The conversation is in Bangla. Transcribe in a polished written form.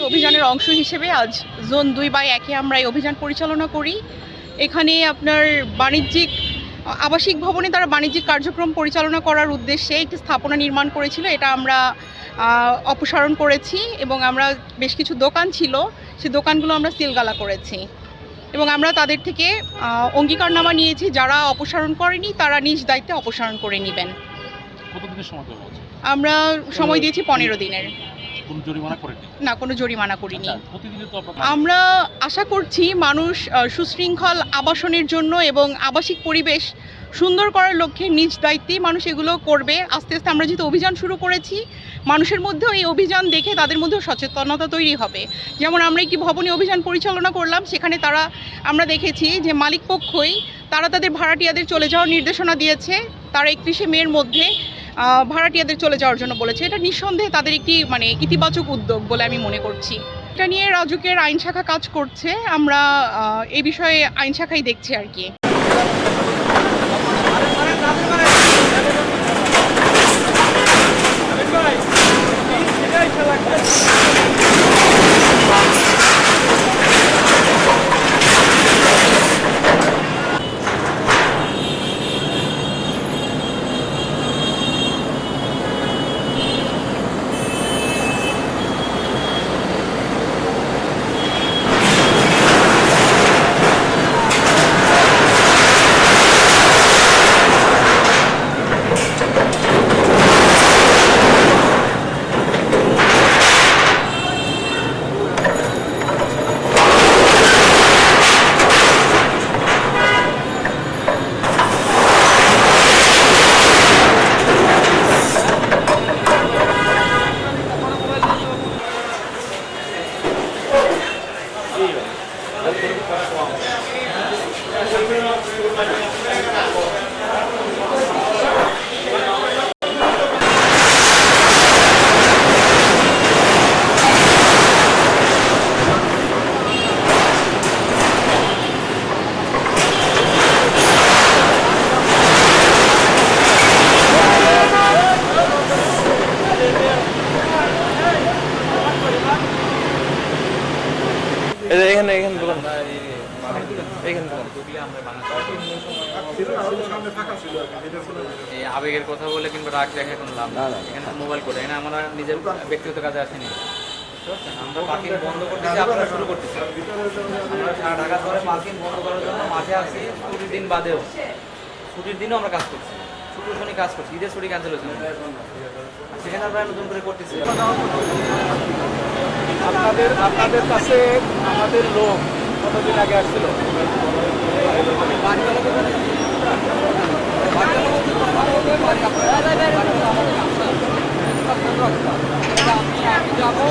অভিযানের অংশ হিসেবে আজ জোন 2/1-এ আমরা এই অভিযান পরিচালনা করি। এখানে আপনার বাণিজ্যিক আবাসিক ভবনে তারা বাণিজ্যিক কার্যক্রম পরিচালনা করার উদ্দেশ্যে একটি স্থাপনা নির্মাণ করেছিল, এটা আমরা অপসারণ করেছি এবং আমরা বেশ কিছু দোকান ছিল, সেই দোকানগুলো আমরা সিলগালা করেছি এবং আমরা তাদের থেকে অঙ্গীকারনামা নিয়েছি যারা অপসারণ করেনি তারা নিজ দায়িত্বে অপসারণ করে নেবেন। আমরা সময় দিয়েছি 15 দিনের। না, কোনো জরিমানা করিনি। আমরা আশা করছি মানুষ সুশৃঙ্খল আবাসনের জন্য এবং আবাসিক পরিবেশ সুন্দর করার লক্ষ্যে নিজ দায়িত্বেই মানুষ এগুলো করবে। আস্তে আস্তে আমরা যেহেতু অভিযান শুরু করেছি, মানুষের মধ্যেও এই অভিযান দেখে তাদের মধ্যেও সচেতনতা তৈরি হবে। যেমন আমরা একটি ভবনে অভিযান পরিচালনা করলাম, সেখানে আমরা দেখেছি যে মালিকপক্ষই তারা তাদের ভাড়াটিয়াদের চলে যাওয়ার নির্দেশনা দিয়েছে। তারা 31শে মের মধ্যে ভাড়াটিয়াদের চলে যাওয়ার জন্য বলেছে। এটা নিঃসন্দেহে তাদের একটি ইতিবাচক উদ্যোগ বলে আমি মনে করছি। এটা নিয়ে রাজুকের আইন শাখা কাজ করছে, আমরা এই বিষয়ে আইন শাখাই দেখছি আর কি। আবেগের কথা বলে কিংবা রাগ দেখে কোনো লাভ না। এখানে মোবাইল করে এখানে আমরা নিজের ব্যক্তিগত কাজে আসিনি। আমরা পার্কিং বন্ধ করতেছি, আপনারা শুরু করতেছি। আমরা সারা ঢাকা শহরে পার্কিং বন্ধ করার জন্য মাঠে আসি, ছুটির দিন বাদেও ছুটির দিনও আমরা কাজ করছি, ছুটির শনি কাজ করছি, ঈদের ছুটি ক্যান্সেল হয়েছে, সেখানে আমরা নতুন করে করতেছি। আপনাদের কাছে আমাদের লোক কতদিন আগে আসছিল? আমি যাবো